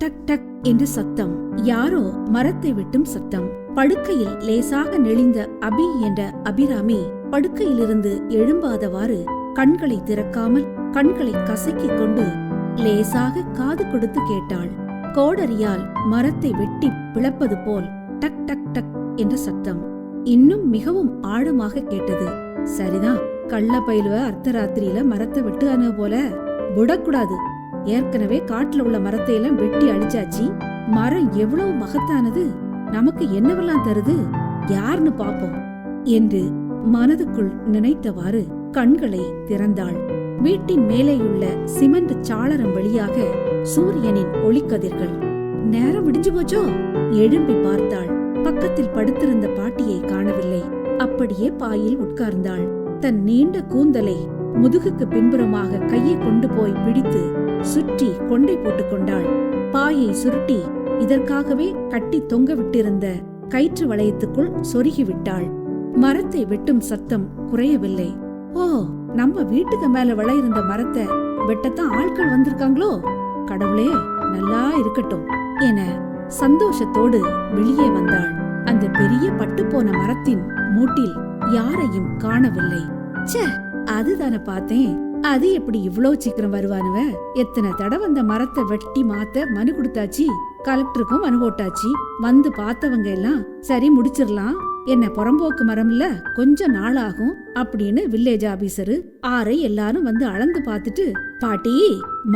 டக் டக் என்று சத்தம். யாரோ மரத்தை வெட்டும் சத்தம். படுக்கையில் லேசாக நெளிந்த அபி என்ற அபிராமி படுக்கையிலிருந்து எழும்பாதவாறு கண்களை திறக்காமல் கண்களை கசக்கிக் கொண்டு லேசாக காது கொடுத்து கேட்டாள். கோடரியால் மரத்தை வெட்டி பிளப்பது போல் டக் டக் டக் என்ற சத்தம் இன்னும் மிகவும் ஆழமாக கேட்டது. சரிதான், கள்ள பயிலுவ அர்த்தராத்திரியில மரத்தை வெட்டுவானு போல. விடக்கூடாது. ஏற்கனவே காட்டுல உள்ள மரத்தை எல்லாம் வெட்டி அழிச்சாச்சு. மரம் எவ்வளவு மகத்தானது, நமக்கு என்னவெல்லாம் தருது, யாருன்னு பாப்போம் என்று மனதுக்குள் நினைத்தவாறு கண்களை திறந்தாள். வீட்டின் மேலேயுள்ள சிமெண்ட் சாளரம் வழியாக சூரியனின் ஒளிக்கதிர்கள். நேரம் விடிஞ்சு போச்சோ? எழும்பி பார்த்தாள். பக்கத்தில் படுத்திருந்த பாட்டியை காணவில்லை. அப்படியே பாயில் உட்கார்ந்தாள். தன் நீண்ட கூந்தலை முதுகுக்கு பின்புறமாக கையை கொண்டு போய் பிடித்து சுற்றி கொண்டை போட்டுக் கொண்டாள். பாயை சுருட்டி இதற்காகவே கட்டி தொங்க விட்டிருந்த கயிற்று வளையத்துக்குள் சொருகிவிட்டாள். மரத்தை வெட்டும் சத்தம் குறையவில்லை. ஓ, நம்ம வீட்டுக்கு மேல விளையிருந்த மரத்தை வெட்டத்தான் ஆட்கள் வந்திருக்காங்களோ? கடவுளே, நல்லா இருக்கட்டும் என சந்தோஷத்தோடு வெளியே வந்தாள். அந்த பெரிய பட்டுப்போன மரத்தின் மூட்டில் யாரையும் காணவில்லை. ச்சே, அதுதானே பார்த்தேன். அது எப்படி இவ்ளோ சீக்கிரம் வருவானுவ? எத்தனை தடவை அந்த மரத்தை வெட்டி மாத்த மனு கொடுத்தாச்சு. கலெக்டருக்கும் மனு போட்டாச்சு. வந்து பார்த்தவங்க எல்லாம் சரி முடிச்சிடலாம், என்ன புறம்போக்கு மரம் இல்ல, கொஞ்சம் நாள் ஆகும் அப்படின்னு வில்லேஜ் ஆபீசரு ஆரை எல்லாரும் வந்து அளந்து பார்த்துட்டு, பாட்டி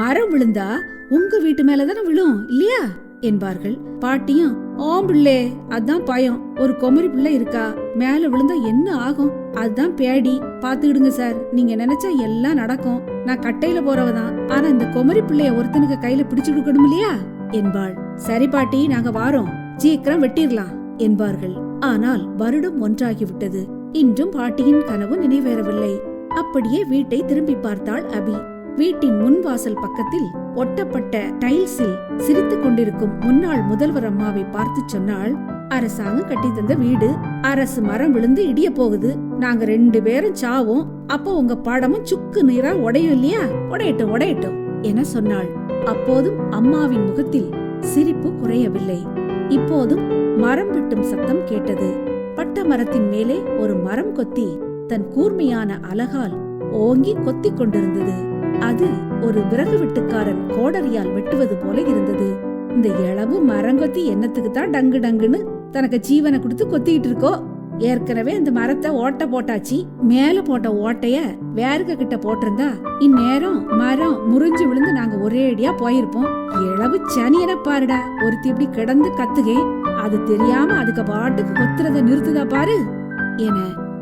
மரம் விழுந்தா உங்க வீட்டு மேலதானே விழும் இல்லையா என்பார்கள். பாட்டியும் ஓம் பிள்ளை, அதான் பயம். ஒரு குமரி பிள்ளை இருக்கா, மேல விழுந்தா என்ன ஆகும், அதுதான் பேடி. பாத்துக்கிடுங்க சார், நீங்க நினைச்சா எல்லாம் நடக்கும். நான் கட்டையில போறவதான், ஆனா இந்த குமரி பிள்ளைய ஒருத்தனுக்கு கையில பிடிச்சு கொடுக்கணும் இல்லையா என்பாள். சரி பாட்டி, நாங்க வாரோம், சீக்கிரம் வெட்டிடலாம் என்பார்கள். ஆனால் வருடம் ஒன்றாகிவிட்டது. இன்றும் பாட்டியின் கனவு நினைவேறவில்லை. அப்படியே வீட்டை திரும்பி பார்த்தாள் அபி. வீட்டின் முன்வாசல் பக்கத்தில் ஒட்டப்பட்ட டைல்ஸில் சிரித்துக் கொண்டிருக்கும் முன்னாள் முதல்வர் அம்மாவை பார்த்து சொன்னாள், அரசாங்கம் கட்டி தந்த வீடு, அரசு மரம் விழுந்து இடிய போகுது, நாங்க 2 பேரும் சாவோம், அப்போ உங்க படமும் சுக்கு நீரா உடையும் இல்லையா, உடையட்டும் உடையட்டும் என சொன்னாள். அப்போதும் அம்மாவின் முகத்தில் சிரிப்பு குறையவில்லை. இப்போதும் மரம் வெட்டும் சத்தம் கேட்டது. பட்ட மரத்தின் மேலே ஒரு மரம் கொத்தி தன் கூர்மையான அலகால் ஓங்கி கொத்தி கொண்டிருந்தது. அது ஒரு விறகு வெட்டுக்காரன் கோடரியால் வெட்டுவது போல இருந்தது. இந்த இளவு மரங்கொத்தி என்னத்துக்கு தான் டங்கு டங்குன்னு தனக்கு ஜீவனை கொடுத்து கொத்திட்டு இருக்கோ? ஏற்கனவே அந்த மரத்தை ஓட்ட போட்டாச்சு. மேல போட்ட ஓட்டைய வேர்க கிட்ட போட்டிருந்தா இந்நேரம் மரம் முறிஞ்சு விழுந்து நாங்க ஒரே அடியா போயிருப்போம். இளவு சனியன பாருடா, ஒருத்தி இப்படி கிடந்து கத்துகே, அது தெரியாம அதுக்கு பாட்டுக்கு கொத்துறத நிறுத்துதா பாரு என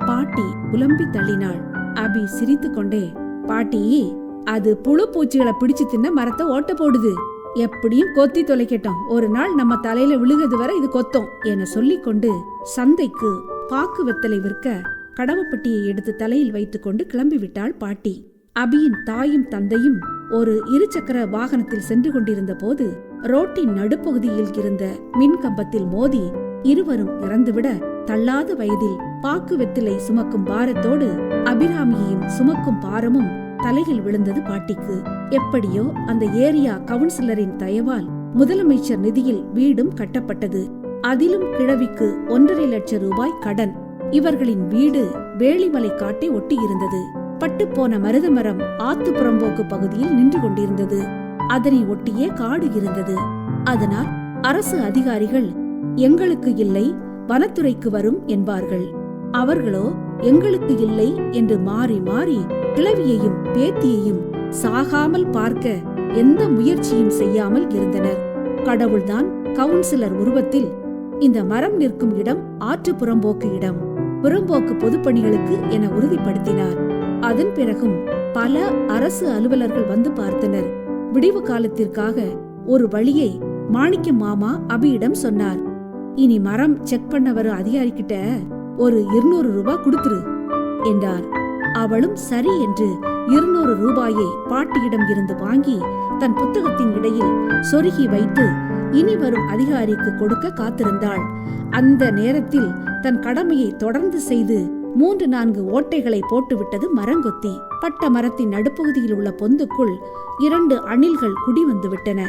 பாட்டி புலம்பி தள்ளினாள். அபி சிரித்து கொண்டே, பாட்டி அது புழு பூச்சிகளை பிடிச்சு தின்ன மரத்தை ஓட்ட போடுது, எப்படியும் கொத்தி தொலைக்கட்டும், ஒரு நாள் நம்ம தலையில விழுகிறது வரை இது கொத்தும் என சொல்லிக் கொண்டு சந்தைக்கு பாக்கு வெத்தலை விற்க கடவுப்பட்டியை எடுத்து தலையில் வைத்துக் கொண்டு கிளம்பிவிட்டாள் பாட்டி. அபியின் தாயும் தந்தையும் ஒரு இருசக்கர வாகனத்தில் சென்று கொண்டிருந்த போது ரோட்டின் நடுப்பகுதியில் இருந்த மின் கம்பத்தில் மோதி இருவரும் இறந்துவிட, தள்ளாத வயதில் பாக்கு வெத்திலை சுமக்கும் பாரத்தோடு அபிராமியையும் சுமக்கும் பாரமும் தலையில் விழுந்தது பாட்டிக்கு. எப்படியோ அந்த ஏரியா கவுன்சிலரின் தயவால் முதலமைச்சர் நிதியில் வீடும் கட்டப்பட்டது. அதிலும் கிழவிக்கு 1.5 லட்சம் ரூபாய் கடன். இவர்களின் வீடு வேளிமலை காட்டை ஒட்டி இருந்தது. பட்டுப்போன மருத மரம் ஆத்து புறம்போக்கு பகுதியில் நின்று கொண்டிருந்தது. அதனை ஒட்டியே காடு இருந்தது. அதனால் அரசு அதிகாரிகள் எங்களுக்கு இல்லை, வனத்துறைக்கு வரும் என்பார்கள். அவர்களோ எங்களுக்கு இல்லை என்று மாறி மாறி கிழவியையும் பேத்தியையும் சாகாமல் பார்க்க எந்த முயற்சியும் செய்யாமல் இருந்தனர். கடவுள்தான் கவுன்சிலர் உருவத்தில் இந்த மரம் நிற்கும் இடம் ஆற்று புறம்போக்கு இடம், புறம்போக்கு பொதுப்பணிகளுக்கு என உறுதிப்படுத்தினார். அதன் பிறகும் பல அரசு அலுவலர்கள் வந்து பார்த்தனர். விடிவு காலத்திற்காக ஒரு வழியை மாணிக்க மாமா அபியிடம் சொன்னார். இனி மரம் செக் பண்ண வரும் அதிகாரிகிட்ட ஒரு 200 ரூபாய் கொடுத்துரு என்றார். அவளும் சரி என்று 200 ரூபாயை பாட்டியிடம் இருந்து வாங்கி தன் புத்தகத்தின் இடையில் சொருகி வைத்து இனி வரும் அதிகாரிக்கு கொடுக்க காத்திருந்தாள். அந்த நேரத்தில் தன் கடமையை தொடர்ந்து செய்து 3-4 ஓட்டைகளை போட்டுவிட்டது மரங்கொத்தி. பட்ட மரத்தின் நடுப்பகுதியில் உள்ள பொந்துக்குள் 2 அணில்கள் குடி வந்து விட்டன.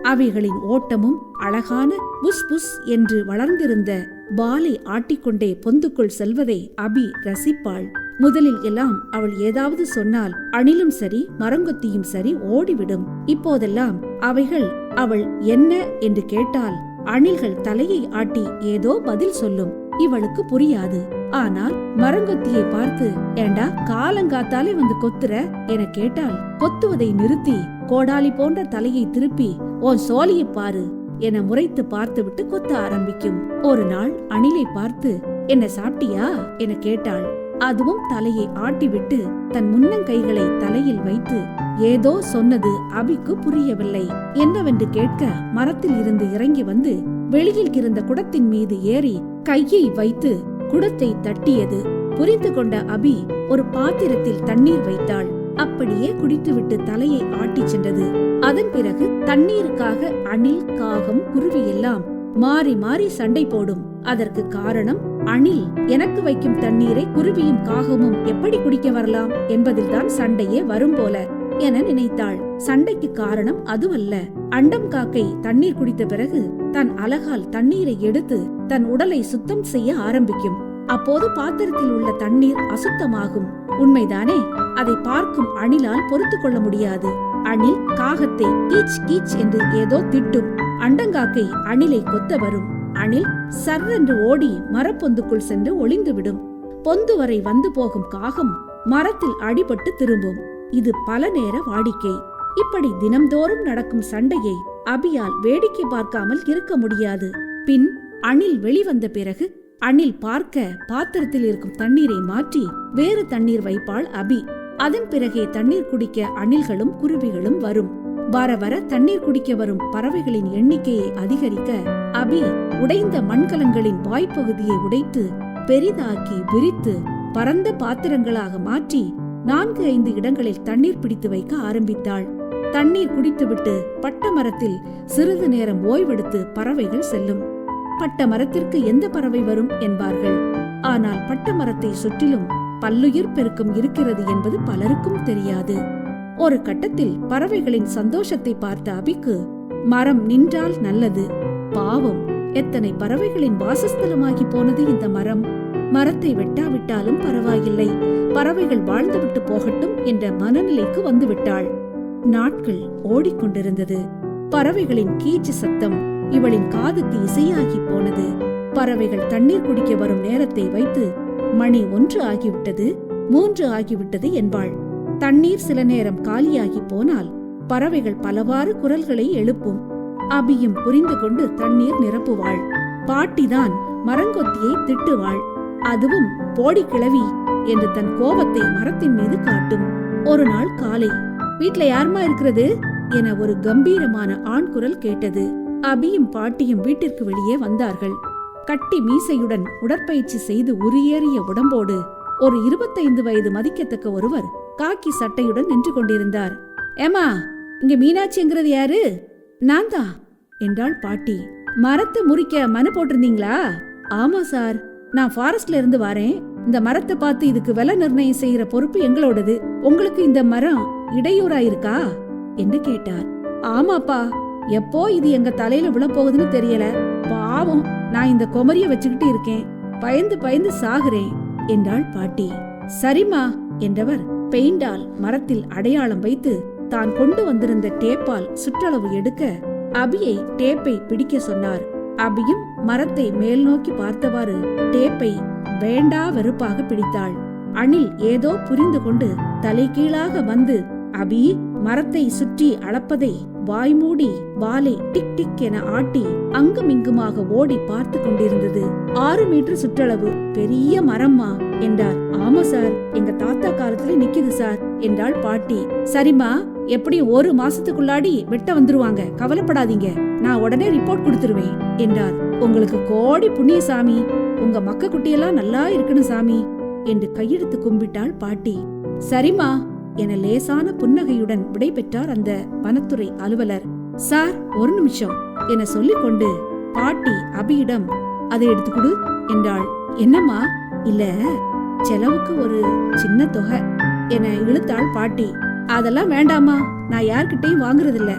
அவைகளின் ஓட்டமும் அழகான புஸ் புஸ் என்று வளர்ந்திருந்த பாலை ஆட்டிக்கொண்டே பொந்துக்குள் செல்வதை அபி ரசிப்பாள். முதலில் எல்லாம் அவள் ஏதாவது சொன்னால் அணிலும் சரி மரங்கொத்தியும் சரி ஓடிவிடும். இப்போதெல்லாம் அவைகள் அவள் என்ன என்று கேட்டால் அணில்கள் தலையை ஆட்டி ஏதோ பதில் சொல்லும். இவளுக்கு புரியாது. ஆனால் மரங்கொத்தியை பார்த்து, ஏண்டா காலங்காத்தாலே வந்து கொத்துற என கேட்டால் கொத்துவதை நிறுத்தி கோடாலி போன்ற தலையை திருப்பி உன் சோழியை பாரு என முறைத்து பார்த்துவிட்டு கொத்த ஆரம்பிக்கும். ஒரு நாள் அணிலை பார்த்து, என்ன சாப்பிட்டியா என கேட்டாள். அதுவும் தலையை ஆட்டிவிட்டு தன் முன்னங்கைகளை தலையில் வைத்து ஏதோ சொன்னது அபிக்கு புரியவில்லை. என்னவென்று கேட்க மரத்தில் இருந்து இறங்கி வந்து வெளியில் இருந்த குடத்தின் மீது ஏறி கையை வைத்து குடத்தை தட்டியது. புரிந்து கொண்ட அபி ஒரு பாத்திரத்தில் தண்ணீர் வைத்தாள். அப்படியே குடித்துவிட்டு தலையை ஆட்டி சென்றது. அதன் பிறகு தண்ணீருக்காக அணில், காகம், குருவி எல்லாம் மாறி மாறி சண்டை போடும். அதற்கு காரணம், அணில் எனக்கு வைக்கும் தண்ணீரை குருவியும் காகமும் எப்படி குடிக்க வரலாம் என்பதில்தான் சண்டையே வரும் போல என நினைத்தாள். சண்டைக்கு காரணம் அதுவல்ல. அண்டம் காக்கை தண்ணீர் குடித்த பிறகு தன் அலகால் தண்ணீரை எடுத்து தன் உடலை சுத்தம் செய்ய ஆரம்பிக்கும். அப்போது பாத்திரத்தில் உள்ள தண்ணீர் அசுத்தமாகும். உண்மைதானே? அதை பார்க்கும் அணிலால் பொறுத்து கொள்ள முடியாது. அணில் காகத்தை கீச் கீச் என்று ஏதோ திட்டும். அண்டங்காக்கை அணிலை கொத்த வரும். அணில் சர்ரென்று ஓடி மரப்பொந்துக்குள் சென்று ஒளிந்துவிடும். பொந்து வரை வந்து போகும் காகம் மரத்தில் அடிபட்டு திரும்பும். இது பல நேர வாடிக்கை. இப்படி தினம்தோறும் நடக்கும் சண்டையை அபியால் வேடிக்கை பார்க்காமல் இருக்க முடியாது. பின் அணில் வெளிவந்த பிறகு அணில் பார்க்க பாத்திரத்தில் இருக்கும் தண்ணீரை மாற்றி வேறு தண்ணீர் வைப்பாள் அபி. அதன் பிறகே தண்ணீர் குடிக்க அணில்களும் குருவிகளும் வரும். வர வர தண்ணீர் குடிக்க வரும் பறவைகளின் எண்ணிக்கையை அதிகரிக்க அபி உடைந்த மண்கலங்களின் வாய்ப்பகுதியை உடைத்து பெரிதாக்கி விரித்து பரந்த பாத்திரங்களாக மாற்றி 4-5 இடங்களில் தண்ணீர் பிடித்து வைக்க ஆரம்பித்தாள். தண்ணீர் குடித்துவிட்டு பட்ட மரத்தில் சிறிது நேரம் ஓய்வெடுத்து பறவைகள் செல்லும். பட்ட மரத்திற்கு எந்த பறவை வரும் என்பார்கள். ஆனால் பட்ட மரத்தை சுற்றிலும் பல்லுயிர் பெருக்கம் இருக்கிறது என்பது பலருக்கும் தெரியாது. ஒரு கட்டத்தில் பறவைகளின் சந்தோஷத்தை பார்த்த அபிக்கு மரம் நின்றால் நல்லது. பாவம், எத்தனை பறவைகளின் வாசஸ்தலமாகி போனது இந்த மரம். மரத்தை வெட்டாவிட்டாலும் பரவாயில்லை, பறவைகள் வாழ்ந்துவிட்டு போகட்டும் என்ற மனநிலைக்கு வந்துவிட்டாள். நாட்கள் ஓடிக்கொண்டிருந்தது. பறவைகளின் கீச்சு சத்தம் இவளின் காதுக்கு இசையாகி போனது. பறவைகள் தண்ணீர் குடிக்க வரும் நேரத்தை வைத்து மணி 1 ஆகிவிட்டது, 3 ஆகிவிட்டது என்பாள். தண்ணீர் சில நேரம் காலியாகி போனால் பறவைகள் பலவாறு குரல்களை எழுப்பும். அபியும் புரிந்து கொண்டு தண்ணீர் நிரப்புவாள். பாட்டிதான் மரங்கொத்தியை திட்டுவாள். அதுவும் போடி கிளவி என்று தன் கோபத்தை மரத்தின் மீது காட்டும். ஒரு நாள் காலை, வீட்ல யாருமா இருக்கிறது என ஒரு கம்பீரமான ஆண் குரல் கேட்டது. அபியும் பாட்டியும் வீட்டிற்கு வெளியே வந்தார்கள். கட்டி மீசையுடன் உடற்பயிற்சி செய்து உரியேறிய உடம்போடு ஒரு 25 வயது மதிக்கத்தக்க ஒருவர் காக்கி சட்டையுடன் நின்று கொண்டிருந்தார். ஏமா, இங்க மீனாட்சிங்கிறது யாரு? நான் தான் என்றாள் பாட்டி. மரத்தை முறிக்க மனு போட்டிருந்தீங்களா? ஆமா சார், நான் ஃபாரஸ்ட்ல இருந்து வரேன். இந்த மரத்தை பார்த்து இதுக்கு விலை நிர்ணயம் செய்யற பொறுப்பு எங்களோடது. உங்களுக்கு இந்த மரம் இடையூறாயிருக்கா என்று கேட்டார். ஆமாப்பா, எப்போ இது எங்க தலையில விழப்போகுதுன்னு தெரியல. பாவம், நான் இந்த குமரிய வச்சுக்கிட்டு இருக்கேன். பயந்து பயந்து சாகுறேன் என்றாள் பாட்டி. சரிமா என்றவர் பெயிண்டால் மரத்தில் அடையாளம் வைத்து தான் கொண்டு வந்திருந்த டேப்பால் சுற்றளவு எடுக்க அபியை டேப்பை பிடிக்க சொன்னார். அபியும் மரத்தை மேல் நோக்கி பார்த்தவாறு டேப்பை வேண்டா வெறுப்பாக பிடித்தாள். அணில் ஏதோ புரிந்து கொண்டு தலைகீழாக வந்து அபி மரத்தை சுற்றி அளப்பதை வாய்மூடி வாலை டிக் டிக் என ஆட்டி அங்குமிங்குமாக ஓடி பார்த்து கொண்டிருந்தது. 6 மீட்டர் சுற்றளவு, பெரிய மரம்மா என்றார். ஆமா சார், எங்க தாத்தா காலத்துல நிக்குது சார் என்றாள் பாட்டி. சரிம்மா, எப்படி 1 மாசத்துக்குள்ளாடி வெட்ட வந்துருவாங்க, கவலைப்படாதீங்க, நான் உடனே ரிப்போர்ட் கொடுத்துருவேன் என்றார். உங்களுக்கு கோடி புண்ணிய சாமி, உங்க மக்க குட்டியெல்லாம் நல்லா இருக்கணும் சாமி என்று கையெடுத்து கும்பிட்டாள் பாட்டி. சரிம்மா என லேசான புன்னகையுடன் விடை பெற்றார் அந்த வனத்துறை அலுவலர். சார், ஒரு நிமிஷம் என சொல்லிக்கொண்டு பாட்டி அபியிடம் அதை எடுத்துக்கொடு என்றாள். என்னம்மா? இல்ல, செலவுக்கு ஒரு சின்ன தொகை என இழுத்தாள் பாட்டி. அதெல்லாம் வேண்டாமா, நான் யார்கிட்டையும் வாங்குறதில்ல.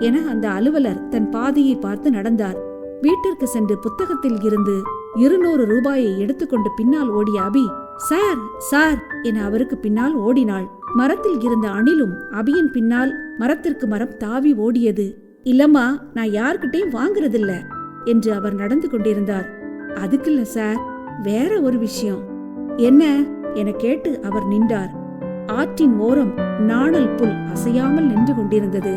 என அந்த அலுவலர் தன் பாதையை பார்த்து நடந்தார். வீட்டிற்கு சென்று புத்தகத்தில் இருந்து 200 ரூபாயை எடுத்துக்கொண்டு பின்னால் ஓடிய அபி, சார் சார் என அவருக்கு பின்னால் ஓடினாள். மரத்தில் இருந்த அணிலும் அபியின் பின்னால் மரத்திற்கு மரம் தாவி ஓடியது. இல்லம்மா, நான் யார்கிட்டையும் வாங்குறதில்ல என்று அவர் நடந்து கொண்டிருந்தார். அதுக்குல்ல சார், வேற ஒரு விஷயம். என்ன என கேட்டு அவர் நின்றார். ஆற்றின் ஓரம் நாணல் புல் அசையாமல் நின்று கொண்டிருந்தது.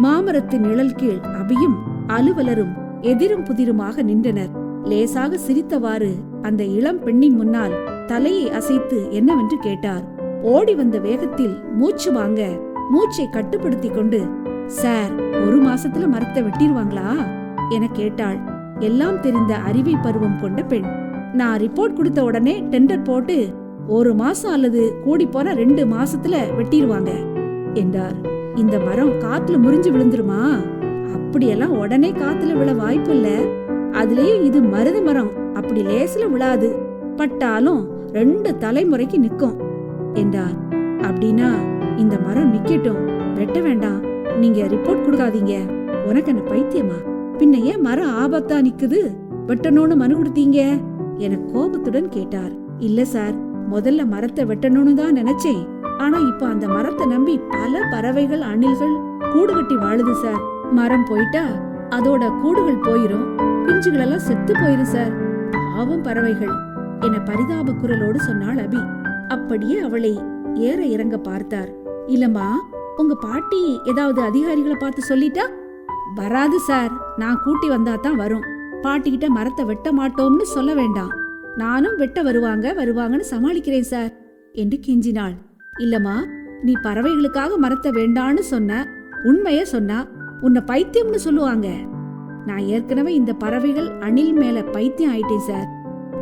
மாமரத்தின் நிழல் கீழ் அபியும் அலுவலரும் எதிரும் புதிருமாக நின்றனர். லேசாக சிரித்தவாறு அந்த இளம் பெண்ணின் முன்னால் தலையை அசைத்து என்னவென்று கேட்டார். ஓடி வந்த வேகத்தில் மூச்சு வாங்க மூச்சை கட்டுப்படுத்தி கொண்டு, சார், 1 மாசத்துல மரத்தை வெட்டிடுவாங்களா என கேட்டாள். எல்லாம் தெரிந்த அறிவை பருவம் கொண்ட பெண். நான் ரிப்போர்ட் கொடுத்த உடனே டெண்டர் போட்டு 1 மாசம் அல்லது கூடி போன 2 மாசத்துல வெட்டிடுவாங்க என்றார். இந்த மரம் காத்துல முறிஞ்சு விழுந்துருமா? அப்படியெல்லாம் உடனே காத்துல விழ வாய்ப்பு இல்ல. அதுலயும் இது மருத மரம், அப்படி லேசுல விழாது. பட்டாலும் 2 தலைமுறைக்கு நிக்கும் என்றார். அப்படின்னா இந்த மரம் நிக்கட்டும், வெட்ட வேண்டாம். நீங்க ரிப்போர்ட் கொடுக்காதீங்க. உனக்கு என்ன பைத்தியமா? பின்ன ஏன் மரம் ஆபத்தா நிக்குது, வெட்டணும்னு மனு கொடுத்தீங்க என கோபத்துடன் கேட்டார். இல்ல சார், முதல்ல மரத்தை வெட்டணும்னு தான் நினைச்சேன். ஆனா இப்ப அந்த மரத்தை நம்பி பல பறவைகள், அணில்கள் கூடு கட்டி வாழுது சார். மரம் போயிட்டா அதோட கூடுகள் போயிரும், குஞ்சுகள் எல்லாம் செத்து போயிரும் சார். பாவம் பறவைகள் என பரிதாப குரலோடு சொன்னாள் அபி. அப்படியே அவளை ஏற இறங்க பார்த்தார். இல்லம்மா, உங்க பாட்டி ஏதாவது அதிகாரிகளை பார்த்து சொல்லிட்டா? வராது சார், நான் கூட்டி வந்தா தான் வரும். பாட்டிக்கிட்ட மரத்தை வெட்ட மாட்டோம்னு சொல்ல வேண்டாம். நானும் வெட்ட வருவாங்கன்னு சமாளிக்கிறேன் சார் என்று கெஞ்சினாள். இல்லம்மா, நீ பறவைகளுக்காக மரத்தை வேண்டான்னு சொன்ன, உண்மைய சொன்னா உன்னை பைத்தியம்னு சொல்லுவாங்க. நான் ஏற்கனவே இந்த பறவைகள், அணில் மேல பைத்தியம் ஆயிட்டேன் சார்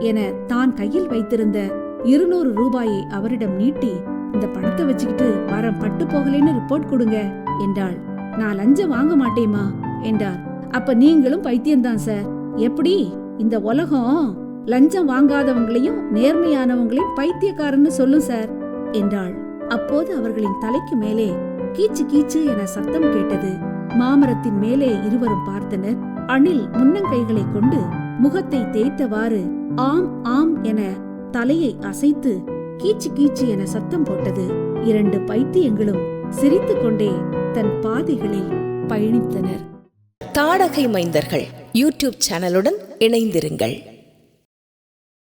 என தான் கையில் வைத்திருந்த 200 ரூபாயை அவரிடம் நீட்டி, இந்த பணத்தை வச்சுக்கிட்டு மரம் பட்டு போகலைன்னு ரிப்போர்ட் கொடுங்க என்றாள். நான் லஞ்சம் வாங்க மாட்டேமா என்றார். அப்ப நீங்களும் பைத்தியம்தான் சார். எப்படி இந்த உலகம் லஞ்சம் வாங்காதவங்களையும் நேர்மையானவங்களையும் பைத்தியக்காரன்னு சொல்லும் சார் என்றாள். அப்போது அவர்களின் தலைக்கு மேலே கீச்சு கீச்சு என சத்தம் கேட்டது. மாமரத்தின் மேலே இருவரும் பார்த்தனர். அணில் முன்னங்கைகளை கொண்டு முகத்தை தேய்த்தவாறு ஆம் ஆம் என தலையை அசைத்து கீச்சு கீச்சு என சத்தம் போட்டது. 2 பைத்தியங்களும் சிரித்துக் கொண்டே தன் பாதைகளில் பயணித்தனர். தாடகை மைந்தர்கள் யூடியூப் சேனலுடன் இணைந்திருங்கள்.